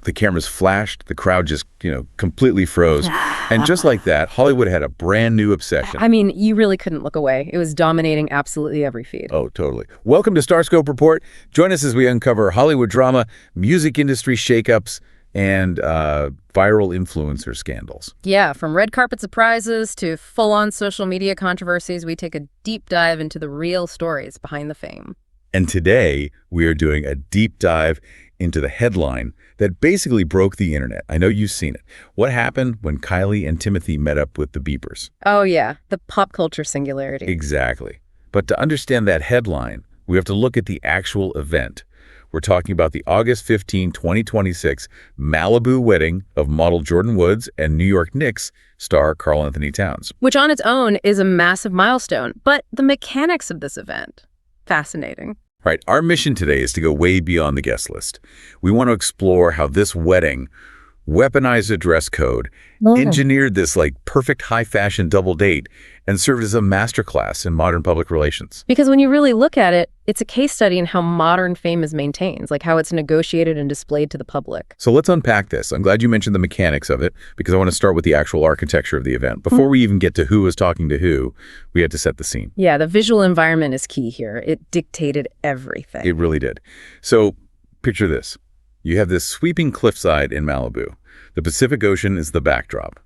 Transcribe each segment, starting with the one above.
The cameras flashed, the crowd just, completely froze. And just like that, Hollywood had a brand new obsession. I mean, you really couldn't look away. It was dominating absolutely every feed. Oh, totally. Welcome to StarScope Report. Join us as we uncover Hollywood drama, music industry shakeups, and viral influencer scandals. Yeah, from red carpet surprises to full-on social media controversies, we take a deep dive into the real stories behind the fame. And today, we are doing a deep dive into the headline that basically broke the internet. I know you've seen it. What happened when Kylie and Timothee met up with the Biebers? Oh yeah, the pop culture singularity. Exactly. But to understand that headline, we have to look at the actual event. We're talking about the August 15, 2026 Malibu wedding of model Jordyn Woods and New York Knicks star Karl Anthony Towns. Which on its own is a massive milestone, but the mechanics of this event, fascinating. Right. Our mission today is to go way beyond the guest list. We want to explore how this wedding weaponized a dress code, engineered this perfect high fashion double date, and served as a masterclass in modern public relations. Because when you really look at it, it's a case study in how modern fame is maintained, like how it's negotiated and displayed to the public. So let's unpack this. I'm glad you mentioned the mechanics of it, because I want to start with the actual architecture of the event. Before we even get to who was talking to who, we had to set the scene. Yeah, the visual environment is key here. It dictated everything. It really did. So picture this. You have this sweeping cliffside in Malibu. The Pacific Ocean is the backdrop.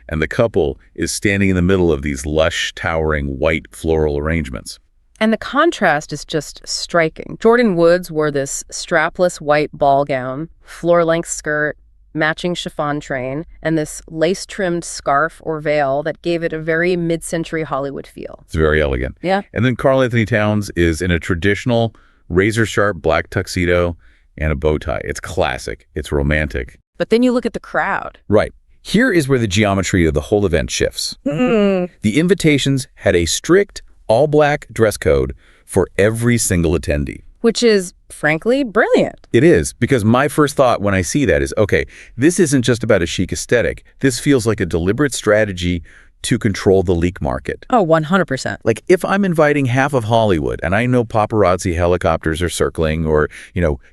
And the couple is standing in the middle of these lush, towering, white floral arrangements. And the contrast is just striking. Jordyn Woods wore this strapless white ball gown, floor-length skirt, matching chiffon train, and this lace-trimmed scarf or veil that gave it a very mid-century Hollywood feel. It's very elegant. Yeah. And then Karl Anthony Towns is in a traditional razor-sharp black tuxedo and a bow tie. It's classic. It's romantic. But then you look at the crowd. Right. Here is where the geometry of the whole event shifts. The invitations had a strict, all-black dress code for every single attendee. Which is, frankly, brilliant. It is, because my first thought when I see that is, okay, this isn't just about a chic aesthetic. This feels like a deliberate strategy to control the leak market. Oh, 100%. Like, if I'm inviting half of Hollywood and I know paparazzi helicopters are circling, or,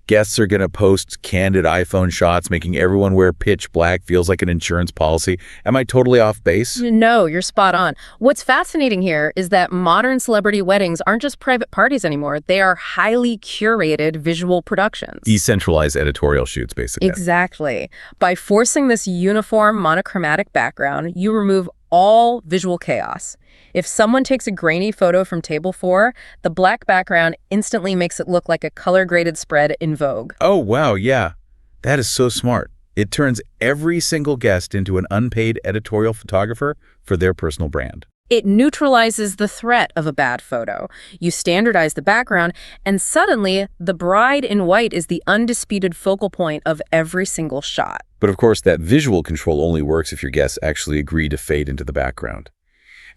guests are going to post candid iPhone shots making everyone wear pitch black feels like an insurance policy, am I totally off base? No, you're spot on. What's fascinating here is that modern celebrity weddings aren't just private parties anymore. They are highly curated visual productions. Decentralized editorial shoots, basically. Exactly. By forcing this uniform monochromatic background, you remove all visual chaos. If someone takes a grainy photo from table 4, the black background instantly makes it look like a color-graded spread in Vogue. Oh, wow, yeah. That is so smart. It turns every single guest into an unpaid editorial photographer for their personal brand. It neutralizes the threat of a bad photo. You standardize the background, and suddenly, the bride in white is the undisputed focal point of every single shot. But of course, that visual control only works if your guests actually agree to fade into the background.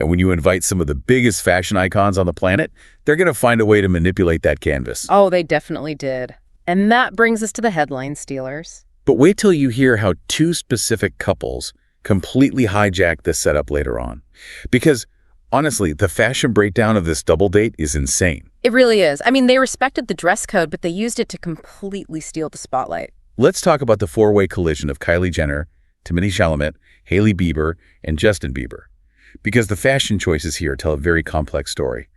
And when you invite some of the biggest fashion icons on the planet, they're going to find a way to manipulate that canvas. Oh, they definitely did. And that brings us to the headline stealers. But wait till you hear how two specific couples completely hijacked this setup later on. Because, honestly, the fashion breakdown of this double date is insane. It really is. I mean, they respected the dress code, but they used it to completely steal the spotlight. Let's talk about the four-way collision of Kylie Jenner, Timothee Chalamet, Hailey Bieber, and Justin Bieber. Because the fashion choices here tell a very complex story.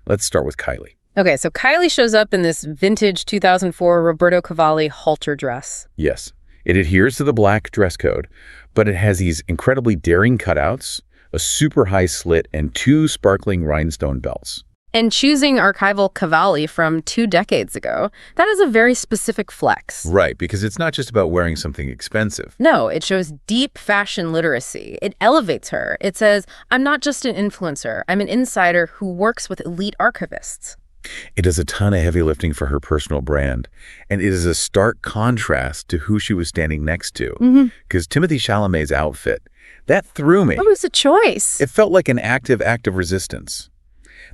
Let's start with Kylie. Okay, so Kylie shows up in this vintage 2004 Roberto Cavalli halter dress. Yes, it adheres to the black dress code, but it has these incredibly daring cutouts, a super high slit, and 2 sparkling rhinestone belts. And choosing archival Cavalli from 2 decades ago, that is a very specific flex. Right, because it's not just about wearing something expensive. No, it shows deep fashion literacy. It elevates her. It says, I'm not just an influencer. I'm an insider who works with elite archivists. It does a ton of heavy lifting for her personal brand, and it is a stark contrast to who she was standing next to. Because Timothée Chalamet's outfit, that threw me. It was a choice. It felt like an active act of resistance.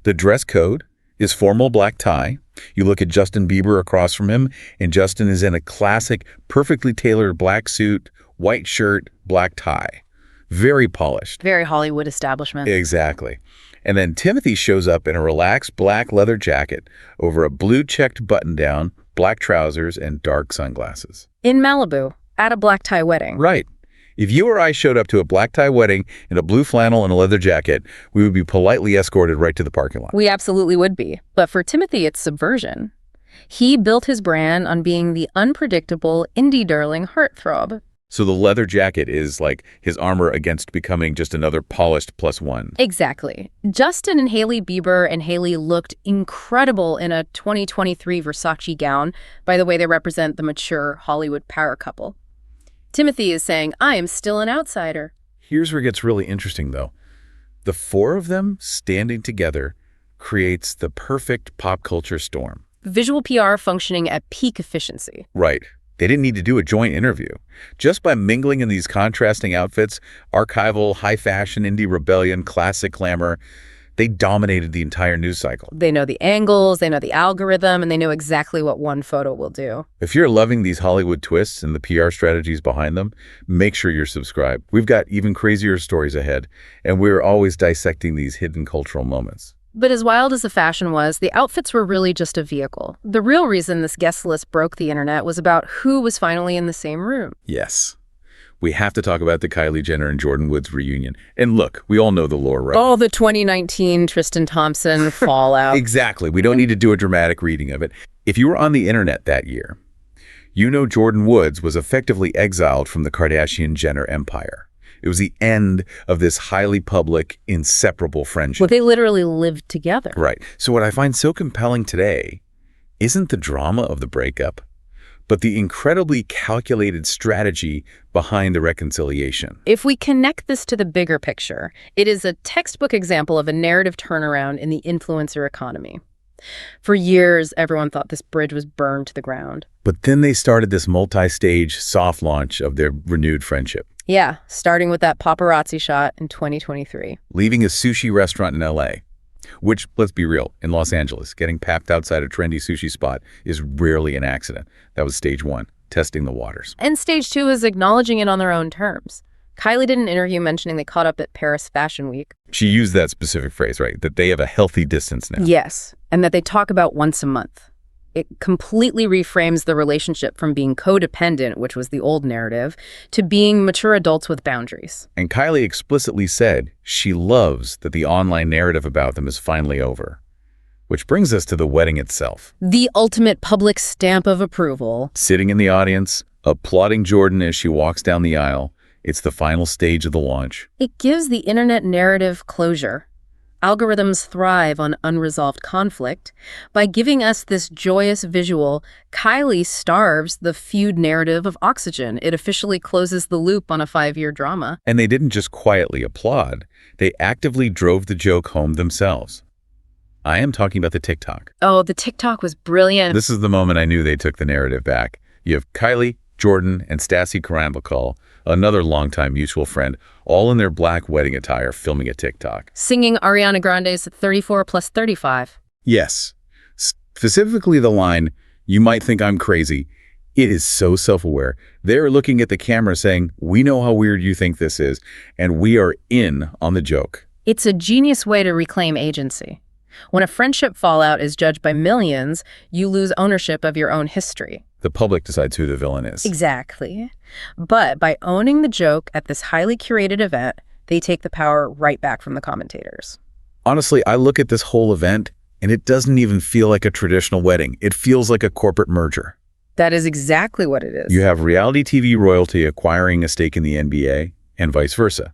The dress code is formal black tie. You look at Justin Bieber across from him, and Justin is in a classic, perfectly tailored black suit, white shirt, black tie. Very polished. Very Hollywood establishment. Exactly. And then Timothee shows up in a relaxed black leather jacket over a blue checked button-down, black trousers, and dark sunglasses. In Malibu. at a black tie wedding. Right. If you or I showed up to a black tie wedding in a blue flannel and a leather jacket, we would be politely escorted right to the parking lot. We absolutely would be. But for Timothee, it's subversion. He built his brand on being the unpredictable, indie darling heartthrob. So the leather jacket is like his armor against becoming just another polished +1. Exactly. Justin and Hailey Bieber and Hailey looked incredible in a 2023 Versace gown. By the way, they represent the mature Hollywood power couple. Timothee is saying, I am still an outsider. Here's where it gets really interesting, though. The four of them standing together creates the perfect pop culture storm. Visual PR functioning at peak efficiency. Right. They didn't need to do a joint interview. Just by mingling in these contrasting outfits, archival, high fashion, indie rebellion, classic glamour, they dominated the entire news cycle. They know the angles, they know the algorithm, and they know exactly what one photo will do. If you're loving these Hollywood twists and the PR strategies behind them, make sure you're subscribed. We've got even crazier stories ahead, and we're always dissecting these hidden cultural moments. But as wild as the fashion was, the outfits were really just a vehicle. The real reason this guest list broke the internet was about who was finally in the same room. Yes. We have to talk about the Kylie Jenner and Jordyn Woods reunion. And look, we all know the lore, right? Oh, the 2019 Tristan Thompson fallout. Exactly. We don't need to do a dramatic reading of it. If you were on the internet that year, you know Jordyn Woods was effectively exiled from the Kardashian-Jenner empire. It was the end of this highly public, inseparable friendship. Well, they literally lived together. Right. So what I find so compelling today isn't the drama of the breakup, but the incredibly calculated strategy behind the reconciliation. If we connect this to the bigger picture, it is a textbook example of a narrative turnaround in the influencer economy. For years, everyone thought this bridge was burned to the ground. But then they started this multi-stage soft launch of their renewed friendship. Yeah, starting with that paparazzi shot in 2023. Leaving a sushi restaurant in LA, which, let's be real, in Los Angeles, getting papped outside a trendy sushi spot is rarely an accident. That was stage one, testing the waters. And stage two is acknowledging it on their own terms. Kylie did an interview mentioning they caught up at Paris Fashion Week. She used that specific phrase, right? That they have a healthy distance now. Yes, and that they talk about once a month. It completely reframes the relationship from being codependent, which was the old narrative, to being mature adults with boundaries. And Kylie explicitly said she loves that the online narrative about them is finally over. Which brings us to the wedding itself. The ultimate public stamp of approval. Sitting in the audience, applauding Jordyn as she walks down the aisle. It's the final stage of the launch. It gives the internet narrative closure. Algorithms thrive on unresolved conflict. By giving us this joyous visual, Kylie starves the feud narrative of oxygen. It officially closes the loop on a 5-year drama. And they didn't just quietly applaud. They actively drove the joke home themselves. I am talking about the TikTok. Oh, the TikTok was brilliant. This is the moment I knew they took the narrative back. You have Kylie, Jordyn, and Stassi Karambakal, another longtime mutual friend, all in their black wedding attire filming a TikTok. Singing Ariana Grande's 34 plus 35. Yes. Specifically the line, "You might think I'm crazy." It is so self-aware. They're looking at the camera saying, "We know how weird you think this is, and we are in on the joke." It's a genius way to reclaim agency. When a friendship fallout is judged by millions, you lose ownership of your own history. The public decides who the villain is. Exactly. But by owning the joke at this highly curated event, they take the power right back from the commentators. Honestly, I look at this whole event, and it doesn't even feel like a traditional wedding. It feels like a corporate merger. That is exactly what it is. You have reality TV royalty acquiring a stake in the NBA, and vice versa.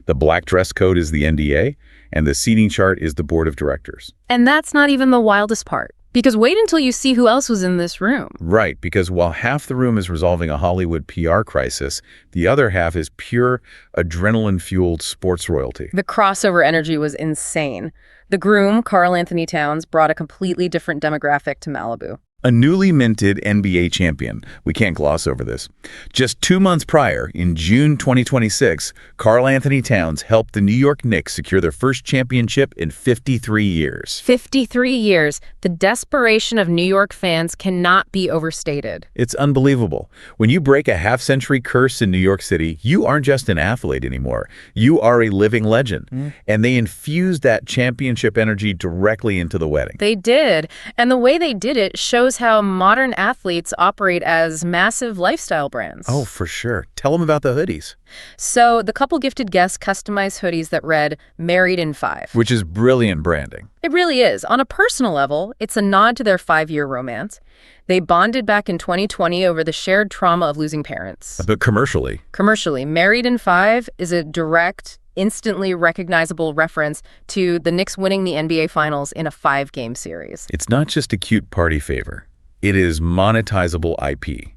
The black dress code is the NDA, and the seating chart is the board of directors. And that's not even the wildest part. Because wait until you see who else was in this room. Right, because while half the room is resolving a Hollywood PR crisis, the other half is pure adrenaline-fueled sports royalty. The crossover energy was insane. The groom, Karl Anthony Towns, brought a completely different demographic to Malibu. A newly minted NBA champion. We can't gloss over this. Just 2 months prior, in June 2026, Karl Anthony Towns helped the New York Knicks secure their first championship in 53 years. 53 years. The desperation of New York fans cannot be overstated. It's unbelievable. When you break a half-century curse in New York City, you aren't just an athlete anymore. You are a living legend. And they infused that championship energy directly into the wedding. They did. And the way they did it shows shows how modern athletes operate as massive lifestyle brands. Oh, for sure. Tell them about the hoodies. So the couple gifted guests customized hoodies that read, "Married in 5." Which is brilliant branding. It really is. On a personal level, it's a nod to their 5-year romance. They bonded back in 2020 over the shared trauma of losing parents. But commercially. Commercially, "Married in 5" is a direct, instantly recognizable reference to the Knicks winning the NBA Finals in a 5-game series. It's not just a cute party favor. It is monetizable IP.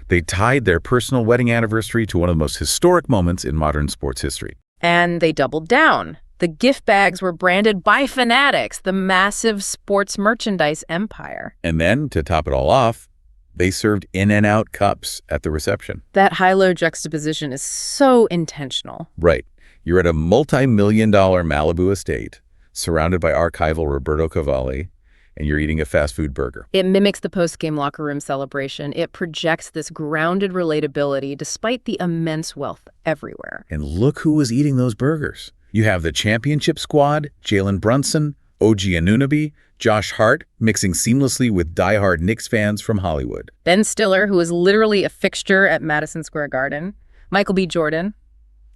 They tied their personal wedding anniversary to one of the most historic moments in modern sports history. And they doubled down. The gift bags were branded by Fanatics, the massive sports merchandise empire. And then, to top it all off, they served in-and-out cups at the reception. That high-low juxtaposition is so intentional. Right. You're at a multi-million-dollar Malibu estate, surrounded by archival Roberto Cavalli, and you're eating a fast food burger. It mimics the post-game locker room celebration. It projects this grounded relatability despite the immense wealth everywhere. And look who was eating those burgers. You have the championship squad, Jalen Brunson, OG Anunoby, Josh Hart, mixing seamlessly with diehard Knicks fans from Hollywood. Ben Stiller, who is literally a fixture at Madison Square Garden. Michael B. Jordan.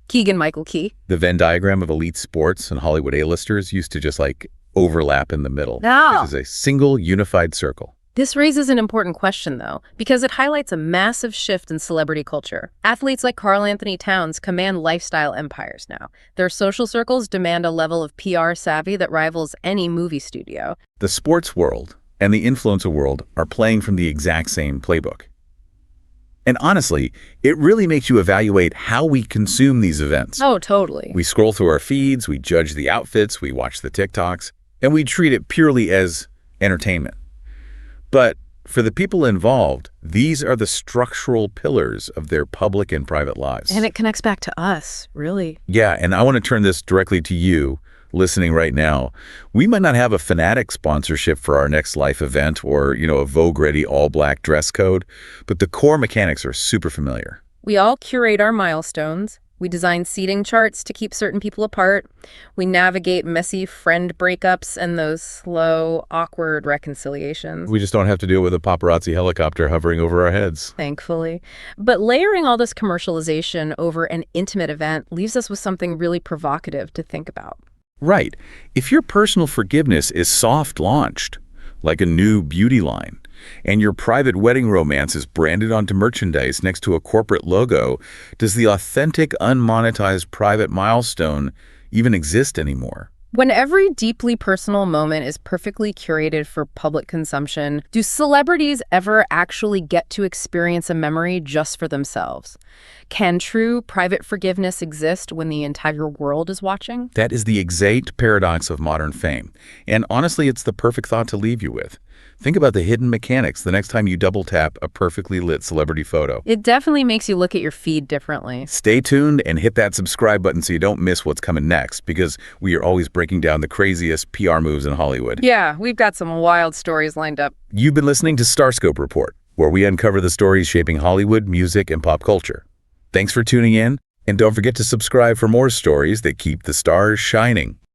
Keegan-Michael Key. The Venn diagram of elite sports and Hollywood A-listers used to just overlap in the middle. No. This is a single unified circle. This raises an important question, though, because it highlights a massive shift in celebrity culture. Athletes like Karl Anthony Towns command lifestyle empires now. Their social circles demand a level of PR savvy that rivals any movie studio. The sports world and the influencer world are playing from the exact same playbook. And honestly, it really makes you evaluate how we consume these events. Oh, totally. We scroll through our feeds, we judge the outfits, we watch the TikToks, and we treat it purely as entertainment. But for the people involved, these are the structural pillars of their public and private lives. And it connects back to us, really. Yeah, and I want to turn this directly to you, listening right now. We might not have a Fanatic sponsorship for our next life event or, a Vogue-ready all-black dress code, but the core mechanics are super familiar. We all curate our milestones. We design seating charts to keep certain people apart. We navigate messy friend breakups and those slow, awkward reconciliations. We just don't have to deal with a paparazzi helicopter hovering over our heads. Thankfully. But layering all this commercialization over an intimate event leaves us with something really provocative to think about. Right. If your personal forgiveness is soft-launched, like a new beauty line, and your private wedding romance is branded onto merchandise next to a corporate logo, does the authentic, unmonetized private milestone even exist anymore? When every deeply personal moment is perfectly curated for public consumption, do celebrities ever actually get to experience a memory just for themselves? Can true private forgiveness exist when the entire world is watching? That is the exact paradox of modern fame. And honestly, it's the perfect thought to leave you with. Think about the hidden mechanics the next time you double-tap a perfectly lit celebrity photo. It definitely makes you look at your feed differently. Stay tuned and hit that subscribe button so you don't miss what's coming next, because we are always breaking down the craziest PR moves in Hollywood. Yeah, we've got some wild stories lined up. You've been listening to StarScope Report, where we uncover the stories shaping Hollywood, music, and pop culture. Thanks for tuning in, and don't forget to subscribe for more stories that keep the stars shining.